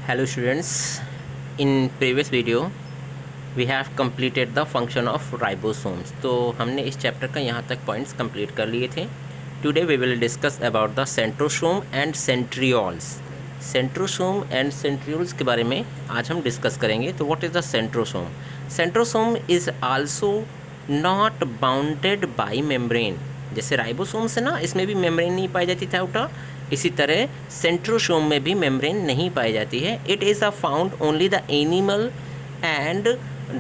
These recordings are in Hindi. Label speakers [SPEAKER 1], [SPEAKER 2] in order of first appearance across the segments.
[SPEAKER 1] Hello students, in previous video we have completed the function of ribosomes. तो हमने इस चैप्टर का यहाँ तक पॉइंट्स कंप्लीट कर लिए थे. Today we will discuss about the centrosome and centrioles. Centrosome and centrioles के बारे में आज हम डिस्कस करेंगे. तो what is the centrosome? Centrosome is also not bounded by membrane. जैसे राइबोसोम्स है ना, इसमें भी मेम्ब्रेन नहीं पाई जाती थी आउटर, इसी तरह सेंट्रोसोम में भी मेम्ब्रेन नहीं पाई जाती है. It is a found only the animal and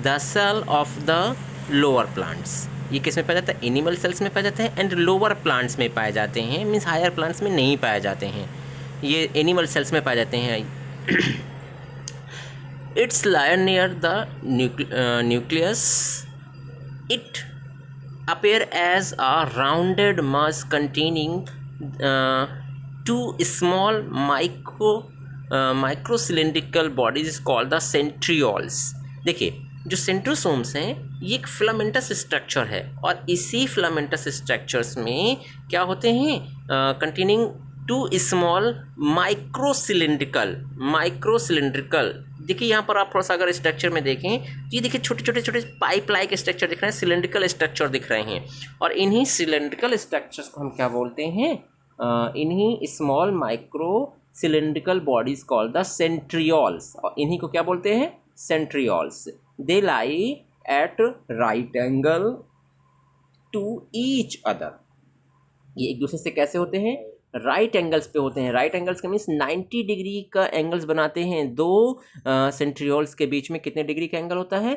[SPEAKER 1] the cell of the lower plants. ये किस में पाया जाता है? एनिमल सेल्स में पाए जाते हैं एंड लोअर प्लांट्स में पाए जाते हैं. मीन्स हायर प्लांट्स में नहीं पाए जाते हैं, ये एनिमल सेल्स में पाए जाते हैं. It's lies near the nucleus. It appear as a rounded mass containing two small microcylindrical bodies is called the centrioles. देखिए, जो सेंट्रोसोम्स हैं ये एक फिलामेंटस स्ट्रक्चर है और इसी फिलामेंटस स्ट्रक्चर्स में क्या होते हैं? Containing two small microcylindrical. देखिए यहाँ पर आप थोड़ा सा अगर स्ट्रक्चर में देखें तो ये देखिए छोटे छोटे पाइप लाइक स्ट्रक्चर दिख रहे हैं, सिलेंड्रिकल स्ट्रक्चर दिख रहे हैं. और इन्हीं सिलेंड्रिकल स्ट्रक्चर्स को हम क्या बोलते हैं? इन्हीं small micro cylindrical bodies called the centrioles. और इन्हीं को क्या बोलते हैं? Centrioles. They lie at right angle to each other. ये एक दूसरे से कैसे होते हैं? राइट एंगल्स पे होते हैं. राइट एंगल्स का मीन्स 90 डिग्री का एंगल्स बनाते हैं. दो सेंट्रियोल्स के बीच में कितने डिग्री का एंगल होता है?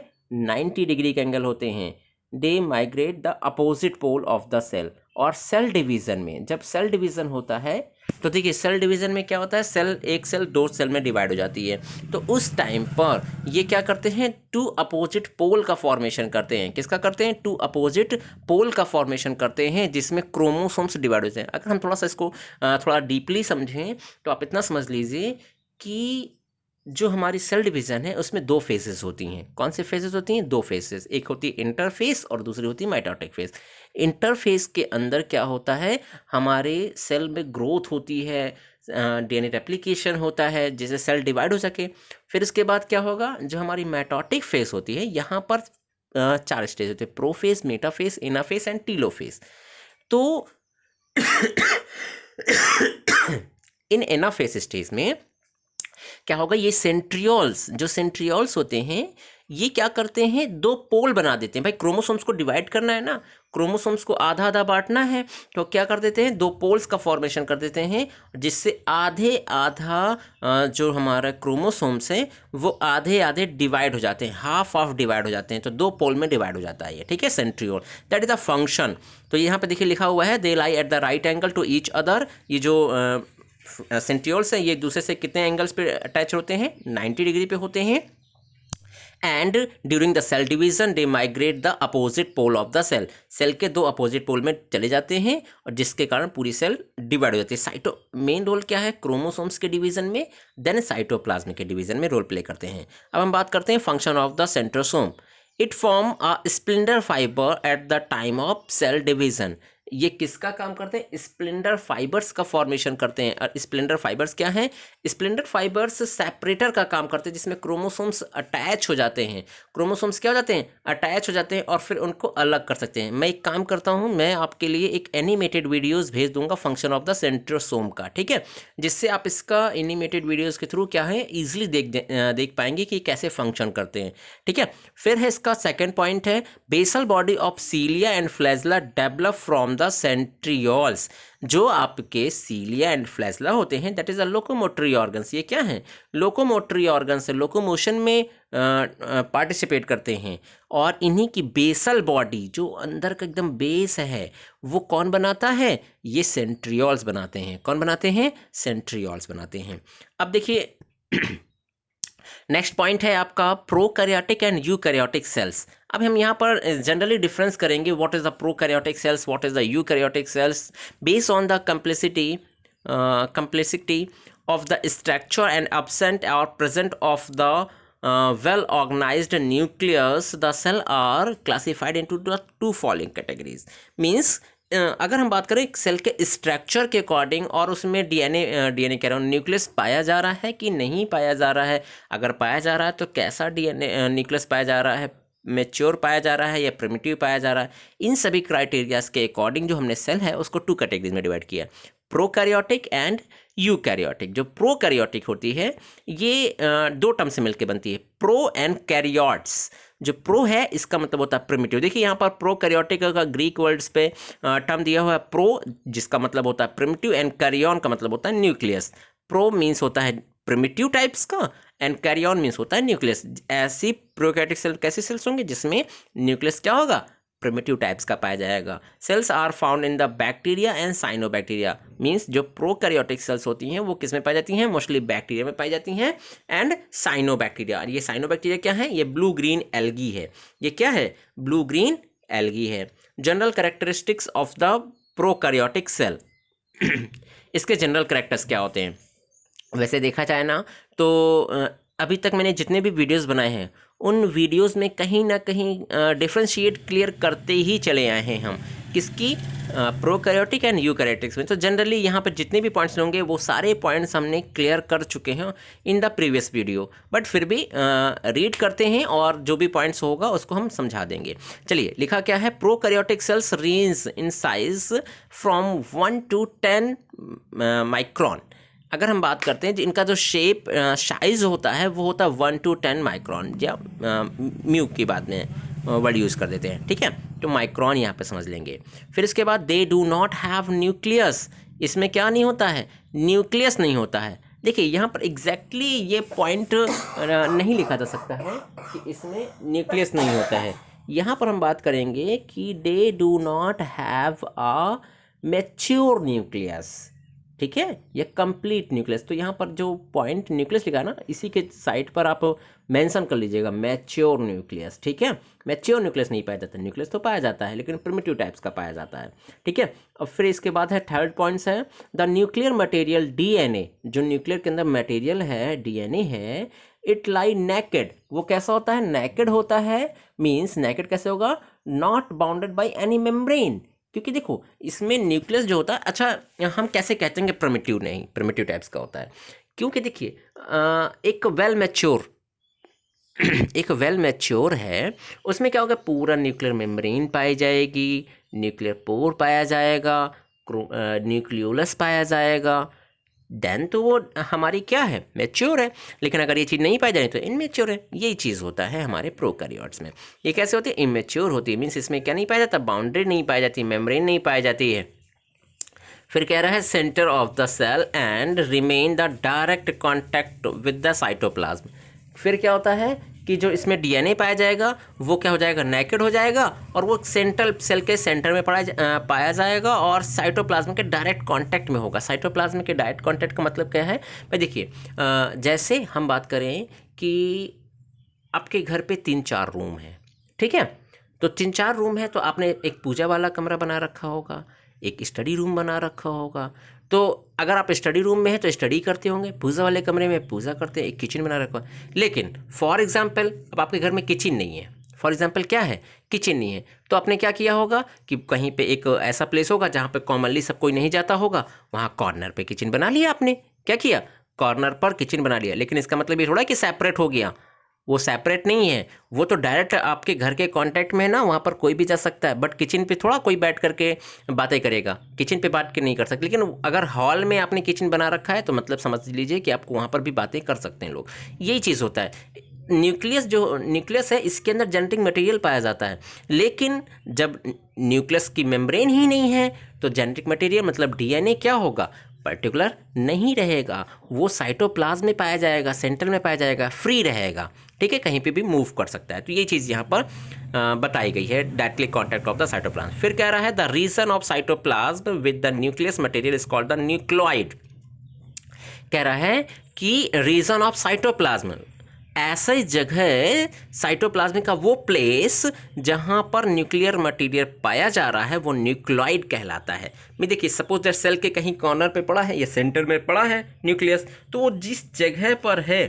[SPEAKER 1] 90 डिग्री का एंगल होते हैं. They migrate the opposite pole of the cell. और सेल डिवीज़न में जब सेल डिवीज़न होता है तो देखिए सेल डिवीज़न में क्या होता है? एक सेल दो सेल में डिवाइड हो जाती है. तो उस टाइम पर ये क्या करते हैं? टू अपोजिट पोल का फॉर्मेशन करते हैं. किसका करते हैं? टू अपोजिट पोल का फॉर्मेशन करते हैं जिसमें क्रोमोसोम्स डिवाइड होते हैं. अगर हम थोड़ा सा इसको थोड़ा डीपली समझें तो आप इतना समझ लीजिए कि जो हमारी सेल डिवीज़न है उसमें दो फेजेस होती हैं. कौन से फेजेस होती हैं? दो फेजेस. एक होती है इंटरफेस और दूसरी होती है माइटोटिक फेज. इंटरफेस के अंदर क्या होता है? हमारे सेल में ग्रोथ होती है, डीएनए रेप्लिकेशन होता है जिससे सेल डिवाइड हो सके. फिर इसके बाद क्या होगा? जो हमारी माइटोटिक फेज होती है यहाँ पर 4 स्टेज होते हैं: prophase, metaphase, anaphase and telophase. तो इन एनाफेज स्टेज में क्या होगा? ये सेंट्रियोल्स होते हैं ये क्या करते हैं? दो पोल बना देते हैं. भाई क्रोमोसोम्स को डिवाइड करना है ना, क्रोमोसोम्स को आधा आधा बांटना है, तो क्या कर देते हैं? दो पोल्स का फॉर्मेशन कर देते हैं जिससे आधे आधा जो हमारा क्रोमोसोम्स हैं वो आधे आधे डिवाइड हो जाते हैं, हाफ डिवाइड हो जाते हैं. तो दो पोल में डिवाइड हो जाता है ये. ठीक है, centriole. That is the function. तो यहाँ पे देखिए लिखा हुआ है they lie at the right angle to each other. ये जो सेंट्रियोल्स हैं ये दूसरे से कितने एंगल्स पे अटैच होते हैं? 90 डिग्री पे होते हैं. And during the cell division they migrate the opposite pole of the cell. Cell के दो अपोजिट पोल में चले जाते हैं और जिसके कारण पूरी सेल डिवाइड हो जाती है. मेन रोल क्या है क्रोमोसोम्स के डिवीजन में? देन साइटोप्लाज्म के डिवीजन में रोल प्ले करते हैं. अब हम बात करते हैं function of the centrosome. It form a spindle fibre at the time of cell division. ये किसका काम करते हैं? स्प्लिंडर फाइबर्स का फॉर्मेशन करते हैं. और स्प्लिंडर फाइबर्स क्या हैं? स्प्लिंडर फाइबर्स सेपरेटर का काम करते हैं जिसमें क्रोमोसोम्स अटैच हो जाते हैं. क्रोमोसोम्स क्या हो जाते हैं? अटैच हो जाते हैं और फिर उनको अलग कर सकते हैं. मैं एक काम करता हूँ, मैं आपके लिए एक एनिमेटेड वीडियोस भेज दूंगा फंक्शन ऑफ द सेंट्रोसोम का. ठीक है, जिससे आप इसका एनिमेटेड वीडियोस के थ्रू क्या है ईजिली देख पाएंगे कि कैसे फंक्शन करते हैं. ठीक है, फिर है इसका सेकेंड पॉइंट है basal body of cilia and flagella develop from the centrioles. जो आपके सीलिया एंड फ्लैजला होते हैं that is a locomotory organs. ये क्या है? लोकोमोटरी ऑर्गन्स है, लोकोमोशन में पार्टिसिपेट करते हैं. और इन्हीं की बेसल बॉडी जो अंदर का एकदम बेस है वो कौन बनाता है? ये सेंट्रियोल्स बनाते हैं. कौन बनाते हैं? सेंट्रियोल्स बनाते हैं. अब देखिए नेक्स्ट पॉइंट है आपका प्रोकैरियोटिक एंड यूकैरियोटिक सेल्स. अब हम यहाँ पर जनरली डिफरेंस करेंगे what is the prokaryotic cells, what is the eukaryotic cells based on the complexity of the structure and absent or present of the well organized nucleus. The cell are classified into the two following categories. Means अगर हम बात करें सेल के स्ट्रक्चर के अकॉर्डिंग और उसमें डीएनए कह रहा हूँ न्यूक्लियस पाया जा रहा है कि नहीं पाया जा रहा है, अगर पाया जा रहा है तो कैसा डीएनए न्यूक्लियस पाया जा रहा है, मैच्योर पाया जा रहा है या प्रिमिटिव पाया जा रहा है, इन सभी क्राइटेरियाज के अकॉर्डिंग जो हमने सेल है उसको 2 कैटेगरीज में डिवाइड किया, प्रोकैरियोटिक एंड यूकैरियोटिक। जो प्रोकैरियोटिक होती है ये 2 टर्म से मिलकर बनती है, प्रो एंड कैरियोट्स। जो प्रो है इसका मतलब होता है प्रिमिटिव। देखिए यहाँ पर प्रोकैरियोटिक का ग्रीक वर्ड्स पे टर्म दिया हुआ है प्रो, जिसका मतलब होता है प्रिमिटिव, एंड कैरियन का मतलब होता है न्यूक्लियस। प्रो मीन्स होता है प्रिमिटिव टाइप्स का एंड कैरियन मीन्स होता है न्यूक्लियस। ऐसी प्रोकैरियोटिक सेल कैसे सेल्स होंगे जिसमें न्यूक्लियस क्या होगा, प्रिमिटिव टाइप्स का पाया जाएगा। Cells are found in the bacteria and cyanobacteria, means जो प्रोकैरियोटिक सेल्स होती हैं वो किस में पाई जाती हैं, मोस्टली बैक्टीरिया में पाई जाती हैं एंड साइनोबैक्टीरिया। ये साइनोबैक्टीरिया क्या है, ये ब्लू ग्रीन एल्गी है। ये क्या है, ब्लू ग्रीन एल्गी है। General characteristics of the prokaryotic cell इसके जनरल कैरेक्टर्स क्या होते हैं। वैसे देखा जाए ना तो अभी तक मैंने जितने भी वीडियोस बनाए हैं उन वीडियोस में कहीं ना कहीं डिफ्रेंशिएट क्लियर करते ही चले आए हैं हम, किसकी, प्रोकैरियोटिक एंड यूकैरियोटिक्स में। तो जनरली यहाँ पर जितने भी पॉइंट्स होंगे वो सारे पॉइंट्स हमने क्लियर कर चुके हैं in the previous video, but फिर भी रीड करते हैं और जो भी पॉइंट्स होगा उसको हम समझा देंगे। चलिए, लिखा क्या है, prokaryotic cells range in size from 1 to 10 micron. अगर हम बात करते हैं इनका जो शेप साइज होता है वो होता है 1 to 10 माइक्रॉन, या म्यू की बात में वर्ड यूज़ कर देते हैं, ठीक है, तो माइक्रॉन यहाँ पे समझ लेंगे। फिर इसके बाद they do not have nucleus, इसमें क्या नहीं होता है, न्यूक्लियस नहीं होता है। देखिए यहाँ पर एग्जैक्टली ये पॉइंट नहीं लिखा जा सकता है कि इसमें न्यूक्लियस नहीं होता है। यहाँ पर हम बात करेंगे कि they do not have a mature nucleus, ठीक है, ये कंप्लीट न्यूक्लियस। तो यहाँ पर जो पॉइंट न्यूक्लियस लिखा है ना, इसी के साइड पर आप मेंशन कर लीजिएगा मैच्योर न्यूक्लियस, ठीक है। मैच्योर न्यूक्लियस नहीं पाया जाता, न्यूक्लियस तो पाया जाता है लेकिन प्रिमिटिव टाइप्स का पाया जाता है, ठीक है। और फिर इसके बाद है थर्ड पॉइंट्स है द न्यूक्लियर मटेरियल डीएनए, जो न्यूक्लियर के अंदर मटेरियल है डीएनए है, इट लाई नेकेड, वो कैसा होता है, नेकेड होता है। मीन्स नेकेड कैसे होगा, not bounded by any membrane, क्योंकि देखो इसमें न्यूक्लियस जो होता है, अच्छा हम कैसे कहते हैं कि प्रिमिटिव नहीं, प्रिमिटिव टाइप्स का होता है, क्योंकि देखिए एक वेल मैच्योर है, उसमें क्या होगा, पूरा न्यूक्लियर मेम्ब्रेन पाई जाएगी, न्यूक्लियर पोर पाया जाएगा, न्यूक्लियोलस पाया जाएगा, देन तो वो हमारी क्या है, मैच्योर है। लेकिन अगर ये चीज़ नहीं पाई जाए तो इनमेच्योर है। यही चीज़ होता है हमारे प्रोकैरियोट्स में। ये कैसे होती है, इमेच्योर होती है, मीन्स इसमें क्या नहीं पाया जाता, बाउंड्री नहीं पाई जाती, मेम्ब्रेन नहीं पाई जाती है। फिर कह रहा है centre of the cell and remain the direct contact with the cytoplasm. फिर क्या होता है कि जो इसमें डीएनए पाया जाएगा वो क्या हो जाएगा, नेकेड हो जाएगा, और वो सेंट्रल सेल के सेंटर में पाया जाएगा और साइटोप्लाज्म के डायरेक्ट कांटेक्ट में होगा। साइटोप्लाज्म के डायरेक्ट कांटेक्ट का मतलब क्या है भाई, देखिए जैसे हम बात करें कि आपके घर पे 3-4 रूम है, ठीक है, तो 3-4 रूम है तो आपने एक पूजा वाला कमरा बना रखा होगा, एक स्टडी रूम बना रखा होगा। तो अगर आप स्टडी रूम में हैं तो स्टडी करते होंगे, पूजा वाले कमरे में पूजा करते हैं, एक किचन बना रखा है। लेकिन फॉर एग्जांपल अब आपके घर में किचन नहीं है, फॉर एग्जांपल क्या है, किचन नहीं है, तो आपने क्या किया होगा कि कहीं पे एक ऐसा प्लेस होगा जहाँ पे कॉमनली सब कोई नहीं जाता होगा, वहाँ कॉर्नर पे किचन बना लिया आपने। क्या किया, कॉर्नर पर किचन बना लिया। लेकिन इसका मतलब ये थोड़ा कि सेपरेट हो गया, वो सेपरेट नहीं है, वो तो डायरेक्ट आपके घर के कांटेक्ट में है ना, वहाँ पर कोई भी जा सकता है। बट किचन पे थोड़ा कोई बैठ करके बातें करेगा, किचन पे बात के नहीं कर सकते। लेकिन अगर हॉल में आपने किचन बना रखा है तो मतलब समझ लीजिए कि आपको वहाँ पर भी बातें कर सकते हैं लोग। यही चीज़ होता है। न्यूक्लियस जो न्यूक्लियस है इसके अंदर जेनेटिक मटेरियल पाया जाता है, लेकिन जब न्यूक्लियस की मेम्ब्रेन ही नहीं है तो जेनेटिक मटेरियल मतलब डीएनए क्या होगा, पर्टिकुलर नहीं रहेगा, वो साइटोप्लाज्म में पाया जाएगा, सेंटर में पाया जाएगा, फ्री रहेगा, ठीक है, कहीं पे भी मूव कर सकता है। तो ये चीज़ यहाँ पर बताई गई है, directly contact of the cytoplasm. फिर कह रहा है the region of cytoplasm with the nucleus material is called the nucleoid. कह रहा है कि रीजन ऑफ साइटोप्लाज्म, ऐसा जगह साइटोप्लाज्म का वो प्लेस जहाँ पर न्यूक्लियर मटेरियल पाया जा रहा है वो न्यूक्लियोइड कहलाता है। मैं देखिए सपोज दैट सेल के कहीं कॉर्नर पे पड़ा है या सेंटर में पड़ा है न्यूक्लियस, तो वो जिस जगह पर है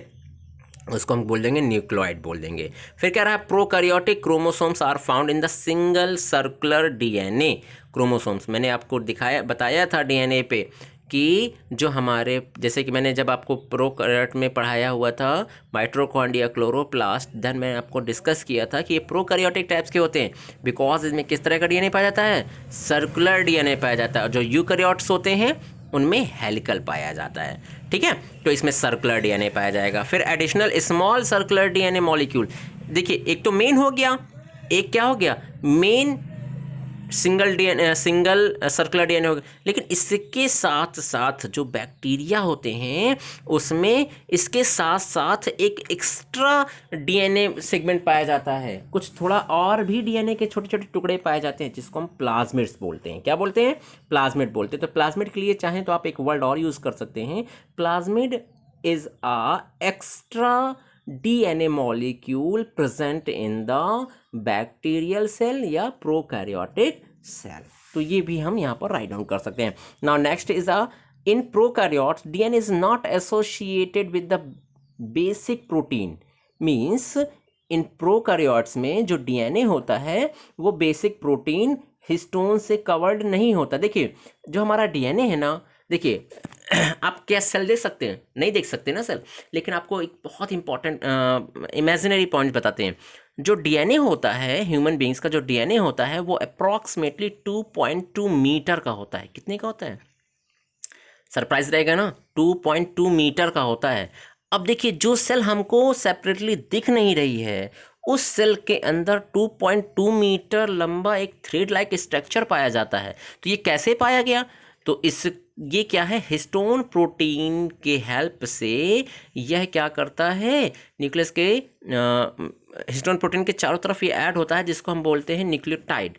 [SPEAKER 1] उसको हम बोल देंगे न्यूक्लियोइड बोल देंगे। फिर कह रहा है prokaryotic chromosomes are found in the single circular DNA chromosomes. मैंने आपको बताया था डीएनए पे कि जो हमारे, जैसे कि मैंने जब आपको प्रोकैरियोट में पढ़ाया हुआ था माइटोकॉन्ड्रिया, क्लोरोप्लास्ट, देन मैंने आपको डिस्कस किया था कि ये प्रोकैरियोटिक टाइप्स के होते हैं बिकॉज इसमें किस तरह का डीएनए पाया जाता है, सर्कुलर डीएनए पाया जाता है। जो यूकैरियोट्स होते हैं उनमें हेलिकल पाया जाता है, ठीक है। तो इसमें सर्कुलर डीएनए पाया जाएगा। फिर additional small circular DNA molecule, देखिए एक तो मेन हो गया, एक क्या हो गया, मेन सिंगल सर्कुलर डीएनए हो गया। लेकिन इसके साथ साथ जो बैक्टीरिया होते हैं उसमें इसके साथ साथ एक एक्स्ट्रा डीएनए सेगमेंट पाया जाता है, कुछ थोड़ा और भी डीएनए के छोटे छोटे टुकड़े पाए जाते हैं जिसको हम प्लाज्मिड्स बोलते हैं। क्या बोलते हैं, प्लाज्मिड बोलते हैं। तो प्लाज्मिड के लिए चाहें तो आप एक वर्ड और यूज कर सकते हैं, plasmid is a extra DNA molecule present in the bacterial cell या प्रोकैरियोटिक सेल। तो ये भी हम यहाँ पर राइट डाउन कर सकते हैं। Now next is a in prokaryotes DNA is not associated with the basic protein, means in prokaryotes में जो डीएनए होता है वो बेसिक प्रोटीन हिस्टोन से कवर्ड नहीं होता। देखिए जो हमारा डीएनए है ना, देखिए आप क्या सेल देख सकते हैं, नहीं देख सकते ना सेल, लेकिन आपको एक बहुत इंपॉर्टेंट इमेजिनरी पॉइंट बताते हैं। जो डीएनए होता है ह्यूमन बींग्स का, जो डीएनए होता है वो अप्रॉक्सीमेटली 2.2 मीटर का होता है। कितने का होता है, सरप्राइज रहेगा ना, 2.2 मीटर का होता है। अब देखिए जो सेल हमको सेपरेटली दिख नहीं रही है उस सेल के अंदर 2.2 मीटर लंबा एक थ्रेड लाइक स्ट्रक्चर पाया जाता है। तो ये कैसे पाया गया, तो ये क्या है, हिस्टोन प्रोटीन के हेल्प से यह क्या करता है, न्यूक्लियस के हिस्टोन प्रोटीन के चारों तरफ ये ऐड होता है जिसको हम बोलते हैं nucleotide,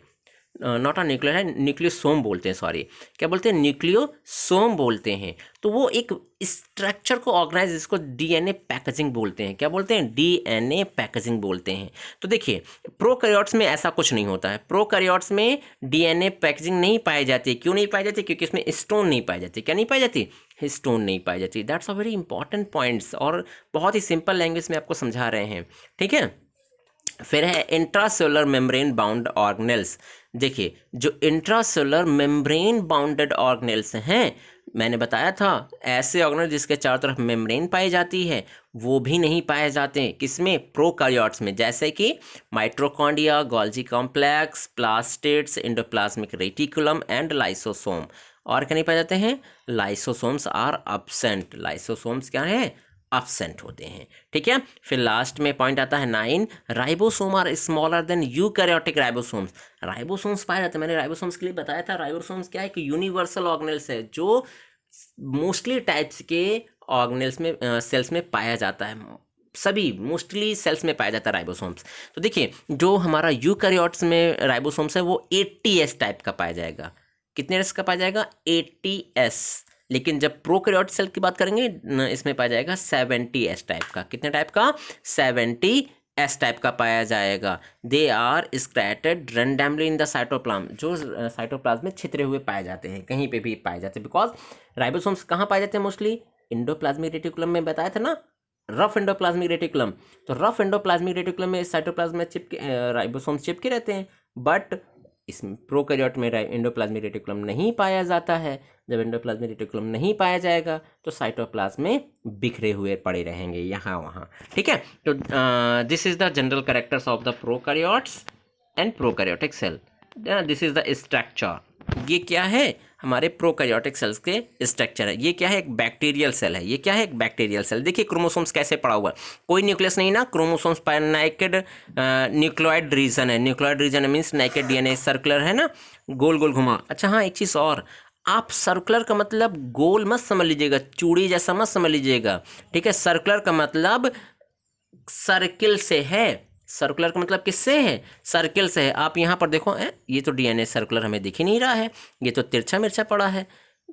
[SPEAKER 1] not a nucleotide, nucleosome बोलते हैं, सॉरी क्या बोलते हैं, न्यूक्लियोसोम बोलते हैं। तो वो एक स्ट्रक्चर को ऑर्गेनाइज, इसको डीएनए पैकेजिंग बोलते हैं। क्या बोलते हैं, डीएनए पैकेजिंग बोलते हैं। तो देखिए प्रोकैरियोट्स में ऐसा कुछ नहीं होता है, प्रोकैरियोट्स में डीएनए पैकेजिंग नहीं पाई जाती। क्यों नहीं पाई जाती, क्योंकि इसमें स्टोन नहीं पाई जाती। क्या नहीं पाई जाती, हिस्टोन नहीं पाई जाती। That's a very important points, और बहुत ही सिंपल लैंग्वेज में आपको समझा रहे हैं, ठीक है। फिर है इंट्रासेलुलर मेम्ब्रेन बाउंड ऑर्गेनेल्स। देखिए जो इंट्रासेलुलर मेम्ब्रेन बाउंडेड ऑर्गेनेल्स हैं, मैंने बताया था ऐसे ऑर्गेनेल जिसके चारों तरफ मेम्ब्रेन पाई जाती है वो भी नहीं पाए जाते किसमें, प्रोकैरियोट्स में, जैसे कि mitochondria, Golgi complex, plastids, endoplasmic reticulum and lysosome. और क्या नहीं पाए जाते हैं, लाइसोसोम्स आर अब्सेंट। लाइसोसोम्स क्या है, अब्सेंट होते हैं, ठीक है। फिर लास्ट में पॉइंट आता है 9, ribosome are smaller than eukaryotic ribosomes. Ribosomes पाए जाते हैं, मैंने राइबोसोम्स के लिए बताया था। राइबोसोम्स क्या है कि यूनिवर्सल ऑर्गेनेल्स है जो मोस्टली टाइप्स के ऑर्गेनेल्स में सेल्स में पाया जाता है, सभी मोस्टली सेल्स में पाया जाता है राइबोसोम्स। तो देखिए जो हमारा यूकैरियोट्स में राइबोसोम्स है वो 80S टाइप का पाया जाएगा। कितने एस का पाया जाएगा, 80S। लेकिन जब प्रोकैरियोट सेल की बात करेंगे इसमें पाया जाएगा 70S टाइप का। कितने टाइप का, 70S टाइप का पाया जाएगा। They are scattered randomly in the cytoplasm, जो साइटोप्लाज्म में छितरे हुए पाए जाते हैं, कहीं पे भी पाए जाते हैं। बिकॉज राइबोसोम्स कहाँ पाए जाते हैं, मोस्टली एंडोप्लाज्मिक रेटिकुलम में बताया था ना, रफ एंडोप्लाज्मिक रेटिकुलम। तो रफ एंडोप्लाज्मिक रेटिकुलम में साइटोप्लाज्म में चिपके राइबोसोम्स चिपके रहते हैं, बट इस प्रोकैरियोट में एंडोप्लाज्मिक रेटिकुलम नहीं पाया जाता है। जब एंडोप्लाज्मिक रेटिकुलम नहीं पाया जाएगा तो साइटोप्लाज्म में बिखरे हुए पड़े रहेंगे यहाँ वहाँ, ठीक है। तो this is the general characters of the prokaryotes and prokaryotic cell. This is the structure. ये क्या है, हमारे प्रोकैरियोटिक सेल्स के स्ट्रक्चर है। ये क्या है, एक बैक्टीरियल सेल है। ये क्या है, एक बैक्टीरियल सेल। देखिए क्रोमोसोम्स कैसे पड़ा हुआ है, कोई न्यूक्लियस नहीं ना, क्रोमोसोम्स पर नेकेड न्यूक्लियोइड रीजन है। Nucleoid region means naked DNA, circular है ना, गोल गोल घुमा। अच्छा हाँ, एक चीज़ और, आप सर्कुलर का मतलब गोल मत समझ लीजिएगा, चूड़ी जैसा मत समझ लीजिएगा, ठीक है। सर्कुलर का मतलब सर्किल से है, सर्कुलर का मतलब किससे है, सर्किल से है। आप यहाँ पर देखो ये तो डीएनए सर्कुलर हमें दिख ही नहीं रहा है, ये तो तिरछा मिर्चा पड़ा है।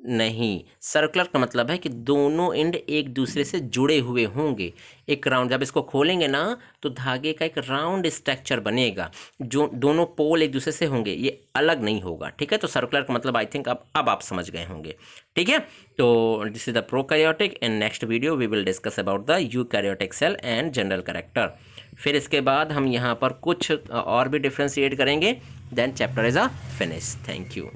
[SPEAKER 1] नहीं, सर्कुलर का मतलब है कि दोनों एंड एक दूसरे से जुड़े हुए होंगे। एक राउंड, जब इसको खोलेंगे ना तो धागे का एक राउंड स्ट्रक्चर बनेगा, जो दोनों पोल एक दूसरे से होंगे, ये अलग नहीं होगा। ठीक है, तो सर्कुलर का मतलब आई थिंक अब आप समझ गए होंगे। ठीक है, तो this is the prokaryotic. In next video we will discuss about the eukaryotic cell and general character. फिर इसके बाद हम यहाँ पर कुछ और भी डिफ्रेंशिएट करेंगे। Then chapter is a finish. Thank you.